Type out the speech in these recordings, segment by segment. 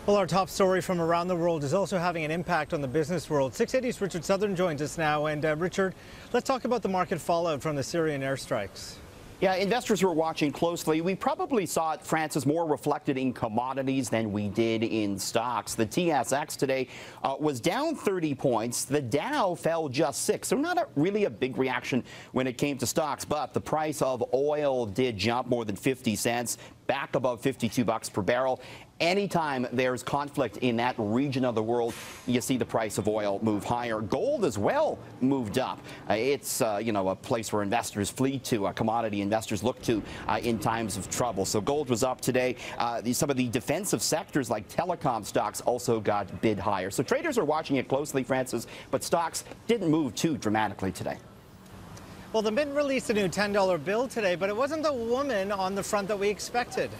Well, our top story from around the world is also having an impact on the business world. 680's Richard Southern joins us now. And Richard, let's talk about the market fallout from the Syrian airstrikes. Yeah, investors who are watching closely, we probably saw it, Francis, more reflected in commodities than we did in stocks. The TSX today was down 30 points. The Dow fell just 6. So not really a big reaction when it came to stocks, but the price of oil did jump more than 50 cents, back above 52 bucks per barrel. Anytime there's conflict in that region of the world, you see the price of oil move higher. Gold as well moved up. It's a place where investors flee to, commodity investors look to in times of trouble. So gold was up today. Some of the defensive sectors like telecom stocks also got bid higher. So traders are watching it closely, Francis, but stocks didn't move too dramatically today. Well, the Mint released a new $10 bill today, but it wasn't the woman on the front that we expected.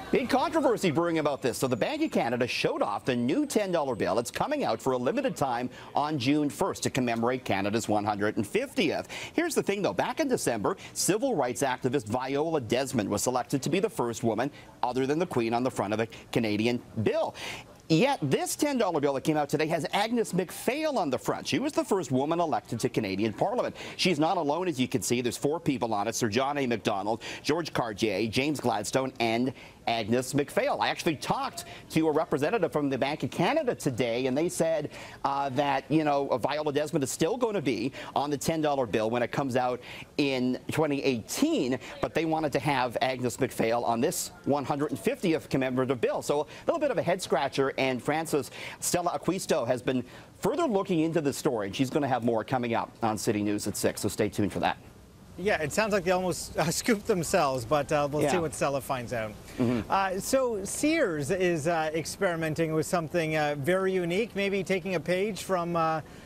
Big controversy brewing about this. So the Bank of Canada showed off the new $10 bill. It's coming out for a limited time on June 1st to commemorate Canada's 150th. Here's the thing, though. Back in December, civil rights activist Viola Desmond was selected to be the first woman, other than the Queen, on the front of a Canadian bill. Yet this $10 bill that came out today has Agnes Macphail on the front. She was the first woman elected to Canadian Parliament. She's not alone, as you can see. There's 4 people on it: Sir John A. Macdonald, George Cartier, James Gladstone, and Agnes Macphail. I actually talked to a representative from the Bank of Canada today, and they said that, Viola Desmond is still going to be on the $10 bill when it comes out in 2018, but they wanted to have Agnes Macphail on this 150th commemorative bill. So a little bit of a head scratcher, and Francis, Stella Acquisto has been further looking into the story, and she's going to have more coming up on City News at 6, so stay tuned for that. Yeah, it sounds like they almost scooped themselves, but we'll see what Stella finds out. So Sears is experimenting with something very unique, maybe taking a page from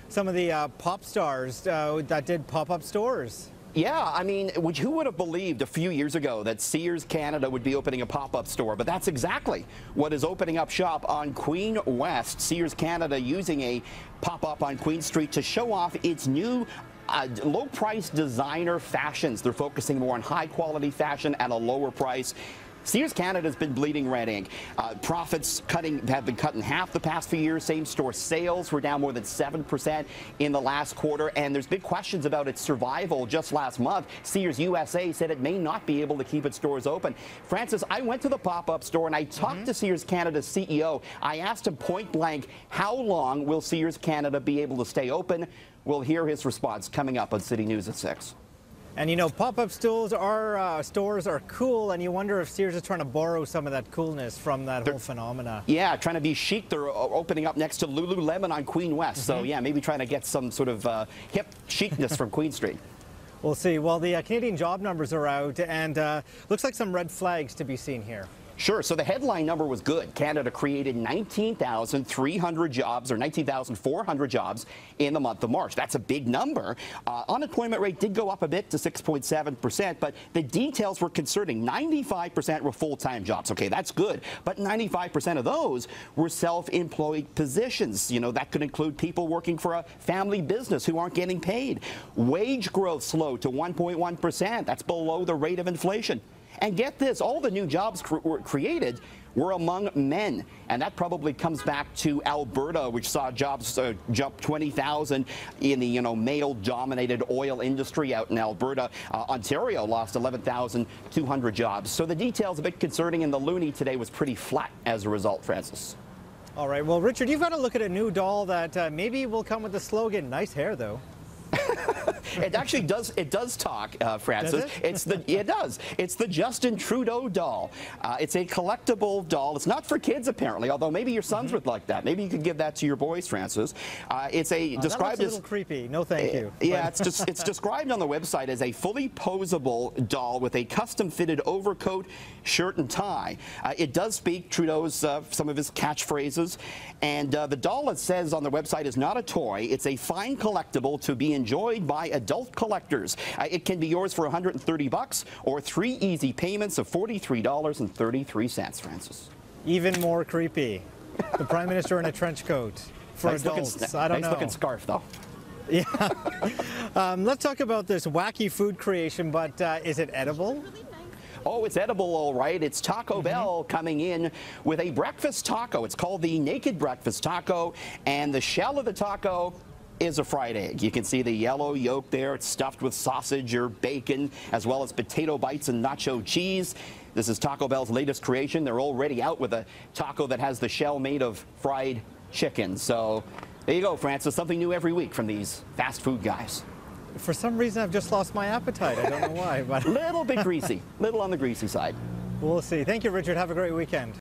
some of the pop stars that did pop-up stores. Yeah, I mean, who would have believed a few years ago that Sears Canada would be opening a pop-up store? But that's exactly what is opening up shop on Queen West. Sears Canada using a pop-up on Queen Street to show off its new low-price designer fashions. They're focusing more on high-quality fashion at a lower price. Sears Canada has been bleeding red ink. Profits have been cut in half the past few years. Same-store sales were down more than 7% in the last quarter, and there's big questions about its survival. Just last month, Sears USA said it may not be able to keep its stores open. Francis, I went to the pop-up store and I talked to Sears Canada's CEO. I asked him point blank, how long will Sears Canada be able to stay open? We'll hear his response coming up on City News at 6. And pop-up stores are cool, and you wonder if Sears is trying to borrow some of that coolness from that whole phenomena. Yeah, trying to be chic. They're opening up next to Lululemon on Queen West. So yeah, maybe trying to get some sort of hip chicness from Queen Street. We'll see. Well, the Canadian job numbers are out, and looks like some red flags to be seen here. Sure. So the headline number was good. Canada created 19,300 jobs, or 19,400 jobs in the month of March. That's a big number. Unemployment rate did go up a bit to 6.7%, but the details were concerning. 95% were full-time jobs. Okay, that's good. But 95% of those were self-employed positions. That could include people working for a family business who aren't getting paid. Wage growth slowed to 1.1%. That's below the rate of inflation. And get this, all the new jobs created were among men. And that probably comes back to Alberta, which saw jobs jump 20,000 in the male-dominated oil industry out in Alberta. Ontario lost 11,200 jobs. So the details a bit concerning, and the loonie today was pretty flat as a result, Francis. All right. Well, Richard, you've got to look at a new doll that maybe will come with the slogan, "Nice hair, though." It actually does. It does talk, Francis. Does it? It does. It's the Justin Trudeau doll. It's a collectible doll. It's not for kids, apparently. Although maybe your sons would like that. Maybe you could give that to your boys, Francis. It's described that looks a little creepy. No, thank you. Yeah, it's described on the website as a fully posable doll with a custom-fitted overcoat, shirt, and tie. It does speak Trudeau's some of his catchphrases, and the doll, it says on the website, is not a toy. It's a fine collectible to be enjoyed by adult collectors. It can be yours for $130 or 3 easy payments of $43.33, Francis. Even more creepy. The Prime Minister in a trench coat for adults. I don't know. Nice looking scarf, though. Yeah. Let's talk about this wacky food creation, but is it edible? Oh, it's edible, all right. It's Taco Bell coming in with a breakfast taco. It's called the Naked Breakfast Taco, and the shell of the taco is a fried egg. You can see the yellow yolk there. It's stuffed with sausage or bacon, as well as potato bites and nacho cheese. This is Taco Bell's latest creation. They're already out with a taco that has the shell made of fried chicken. So there you go, Francis. Something new every week from these fast food guys. For some reason, I've just lost my appetite. I don't know why, but Little bit greasy, little on the greasy side. We'll see. Thank you, Richard. Have a great weekend.